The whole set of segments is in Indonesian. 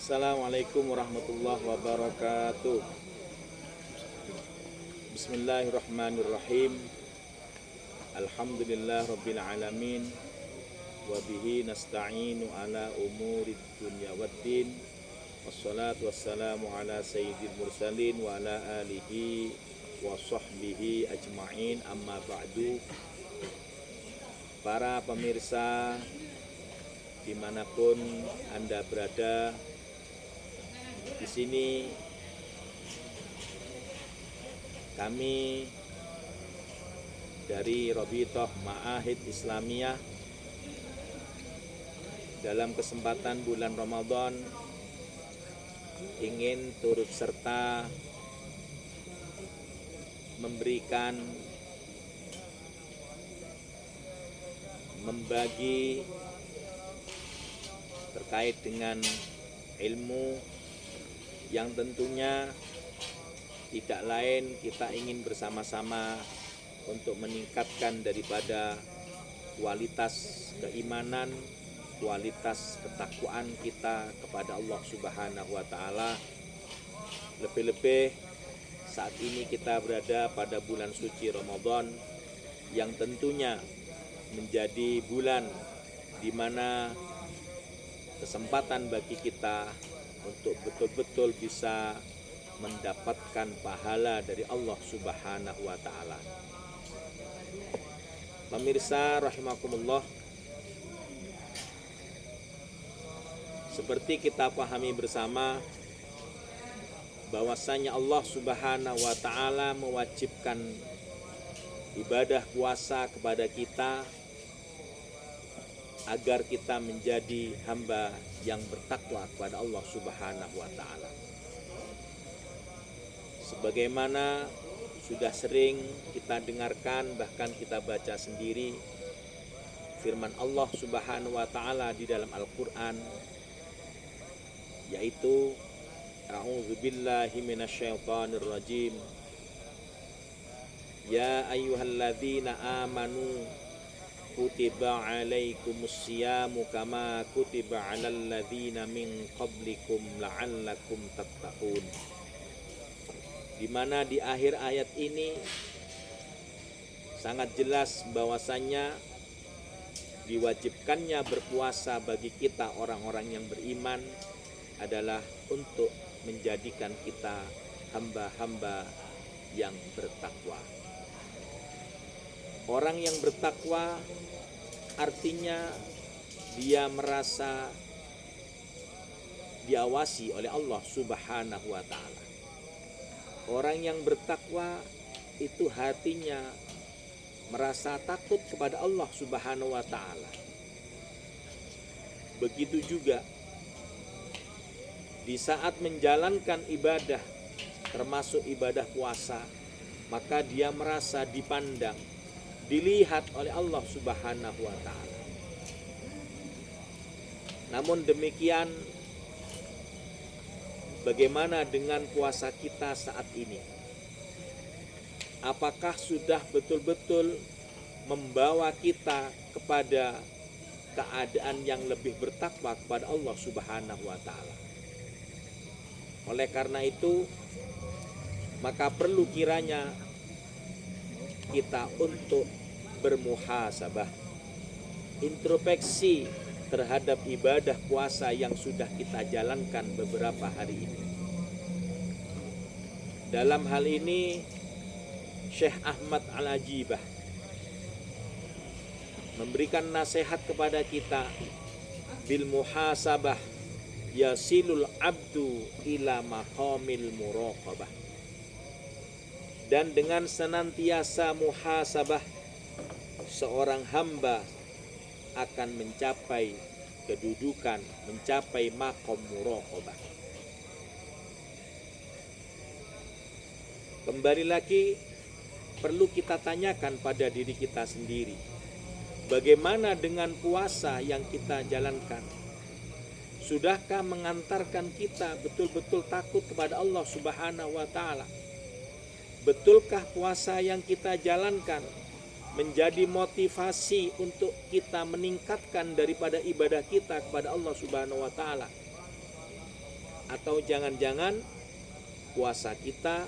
Assalamualaikum warahmatullahi wabarakatuh. Bismillahirrahmanirrahim. Alhamdulillah rabbil alamin. Wabihi nasta'inu ala umurid dunya waddin. Wassalatu wassalamu ala sayyidil mursalin wa ala alihi wa sahbihi ajma'in, amma ba'du. Para pemirsa dimanapun Anda berada, di sini kami dari Robitoh Ma'ahid Islamiyah dalam kesempatan bulan Ramadan ingin turut serta membagi terkait dengan ilmu yang tentunya tidak lain kita ingin bersama-sama untuk meningkatkan daripada kualitas keimanan, kualitas ketakwaan kita kepada Allah Subhanahu wa taala. Lebih-lebih saat ini kita berada pada bulan suci Ramadan yang tentunya menjadi bulan di mana kesempatan bagi kita untuk betul-betul bisa mendapatkan pahala dari Allah Subhanahu wa taala. Pemirsa rahimakumullah, seperti kita pahami bersama bahwasanya Allah Subhanahu wa taala mewajibkan ibadah puasa kepada kita agar kita menjadi hamba yang bertakwa kepada Allah Subhanahu wa taala. Sebagaimana sudah sering kita dengarkan, bahkan kita baca sendiri firman Allah Subhanahu wa taala di dalam Al-Qur'an, yaitu a'udzubillahi minasyaitonir rajim. Ya ayyuhalladzina amanu kutiba alaikumus siyamu kama kutiba alal ladzina min qablikum la'allakum tattaqun. Di mana di akhir ayat ini sangat jelas bahwasannya diwajibkannya berpuasa bagi kita orang-orang yang beriman adalah untuk menjadikan kita hamba-hamba yang bertakwa. Orang yang bertakwa artinya dia merasa diawasi oleh Allah Subhanahu wa taala. Orang yang bertakwa itu hatinya merasa takut kepada Allah Subhanahu wa taala. Begitu juga di saat menjalankan ibadah, termasuk ibadah puasa, maka dia merasa dipandang, dilihat oleh Allah Subhanahu wa taala. Namun demikian, bagaimana dengan puasa kita saat ini? Apakah sudah betul-betul membawa kita kepada keadaan yang lebih bertakwa kepada Allah Subhanahu wa taala? Oleh karena itu, maka perlu kiranya kita untuk bermuhasabah, introspeksi terhadap ibadah puasa yang sudah kita jalankan beberapa hari ini. Dalam hal ini Syekh Ahmad Al-Ajibah memberikan nasihat kepada kita, bil muhasabah yasilul abdu ila maqamil muraqabah. Dan dengan senantiasa muhasabah, seorang hamba akan mencapai kedudukan, mencapai maqam muraqabah. Kembali lagi, perlu kita tanyakan pada diri kita sendiri, bagaimana dengan puasa yang kita jalankan? Sudahkah mengantarkan kita betul-betul takut kepada Allah Subhanahu wa taala? Betulkah puasa yang kita jalankan menjadi motivasi untuk kita meningkatkan daripada ibadah kita kepada Allah Subhanahu wa taala. Atau jangan-jangan puasa kita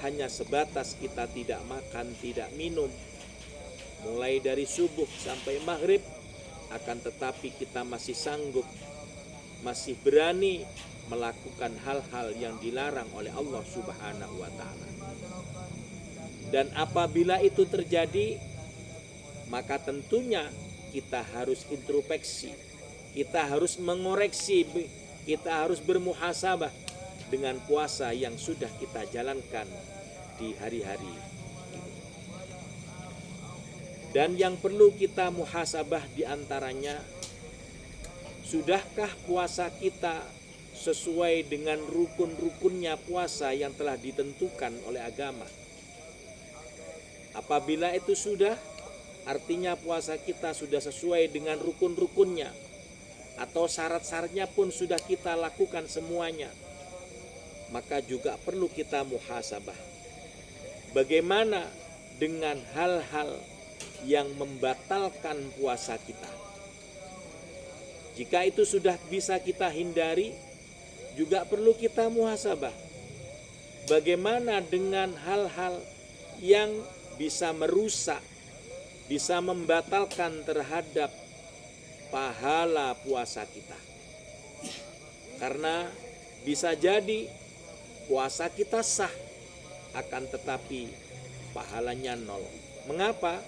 hanya sebatas kita tidak makan, tidak minum, mulai dari subuh sampai maghrib, akan tetapi kita masih sanggup, masih berani melakukan hal-hal yang dilarang oleh Allah Subhanahu wa ta'ala. Dan apabila itu terjadi, maka tentunya kita harus introspeksi, kita harus mengoreksi, kita harus bermuhasabah dengan puasa yang sudah kita jalankan di hari-hari ini. Dan yang perlu kita muhasabah diantaranya, sudahkah puasa kita sesuai dengan rukun-rukunnya puasa yang telah ditentukan oleh agama? Apabila itu sudah, artinya puasa kita sudah sesuai dengan rukun-rukunnya, atau syarat-syaratnya pun sudah kita lakukan semuanya, maka juga perlu kita muhasabah. Bagaimana dengan hal-hal yang membatalkan puasa kita? Jika itu sudah bisa kita hindari, juga perlu kita muhasabah. Bagaimana dengan hal-hal yang bisa merusak, bisa membatalkan terhadap pahala puasa kita? Karena bisa jadi puasa kita sah, akan tetapi pahalanya nol. Mengapa?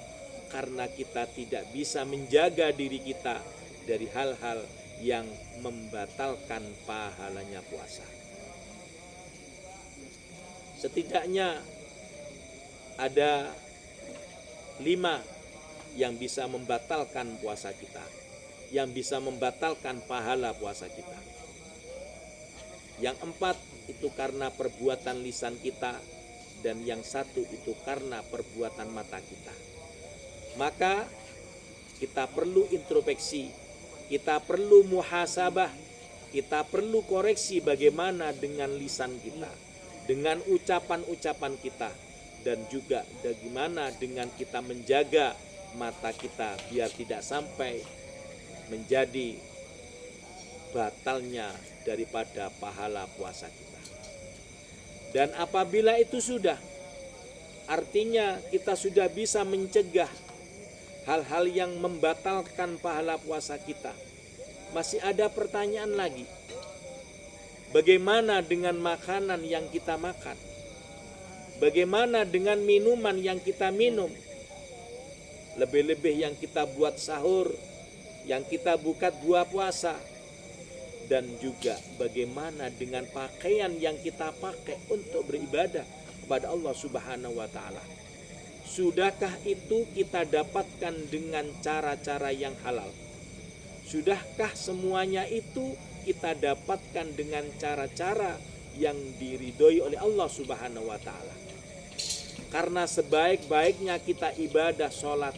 Karena kita tidak bisa menjaga diri kita dari hal-hal yang membatalkan pahalanya puasa. Setidaknya ada 5 yang bisa membatalkan puasa kita, yang bisa membatalkan pahala puasa kita. Yang 4 itu karena perbuatan lisan kita, dan yang 1 itu karena perbuatan mata kita. Maka kita perlu introspeksi, kita perlu muhasabah, kita perlu koreksi bagaimana dengan lisan kita, dengan ucapan-ucapan kita, dan juga bagaimana dengan kita menjaga mata kita biar tidak sampai menjadi batalnya daripada pahala puasa kita. Dan apabila itu sudah, artinya kita sudah bisa mencegah hal-hal yang membatalkan pahala puasa kita. Masih ada pertanyaan lagi. Bagaimana dengan makanan yang kita makan? Bagaimana dengan minuman yang kita minum? Lebih-lebih yang kita buat sahur, yang kita buka buah puasa. Dan juga bagaimana dengan pakaian yang kita pakai untuk beribadah kepada Allah Subhanahu wa ta'ala? Sudahkah itu kita dapatkan dengan cara-cara yang halal? Sudahkah semuanya itu kita dapatkan dengan cara-cara yang diridhoi oleh Allah Subhanahu wa ta'ala? Karena sebaik-baiknya kita ibadah sholat,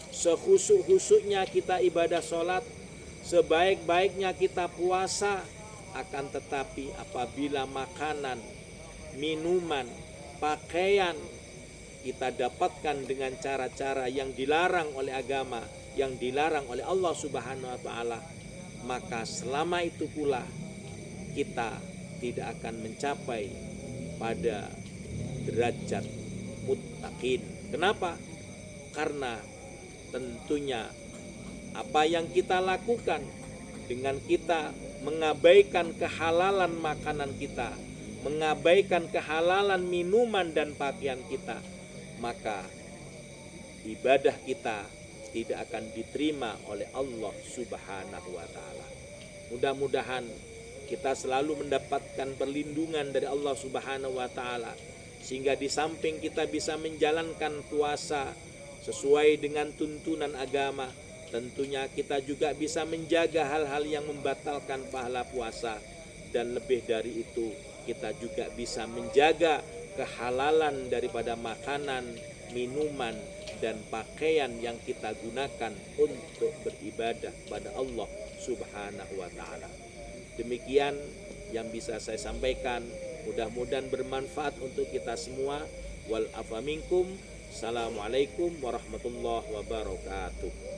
sekhusuk-khusuknya kita ibadah sholat, sebaik-baiknya kita puasa, akan tetapi apabila makanan, minuman, pakaian kita dapatkan dengan cara-cara yang dilarang oleh agama, yang dilarang oleh Allah Subhanahu wa ta'ala, maka selama itu pula kita tidak akan mencapai pada derajat muttaqin. Kenapa? Karena tentunya apa yang kita lakukan dengan kita mengabaikan kehalalan makanan kita, mengabaikan kehalalan minuman dan pakaian kita, maka ibadah kita tidak akan diterima oleh Allah Subhanahu wa ta'ala. Mudah-mudahan kita selalu mendapatkan perlindungan dari Allah Subhanahu wa ta'ala, sehingga di samping kita bisa menjalankan puasa sesuai dengan tuntunan agama, tentunya kita juga bisa menjaga hal-hal yang membatalkan pahala puasa. Dan lebih dari itu, kita juga bisa menjaga kehalalan daripada makanan, minuman, dan pakaian yang kita gunakan untuk beribadah pada Allah Subhanahu wa ta'ala. Demikian yang bisa saya sampaikan, mudah-mudahan bermanfaat untuk kita semua. Wal afa minkum. Assalamualaikum warahmatullahi wabarakatuh.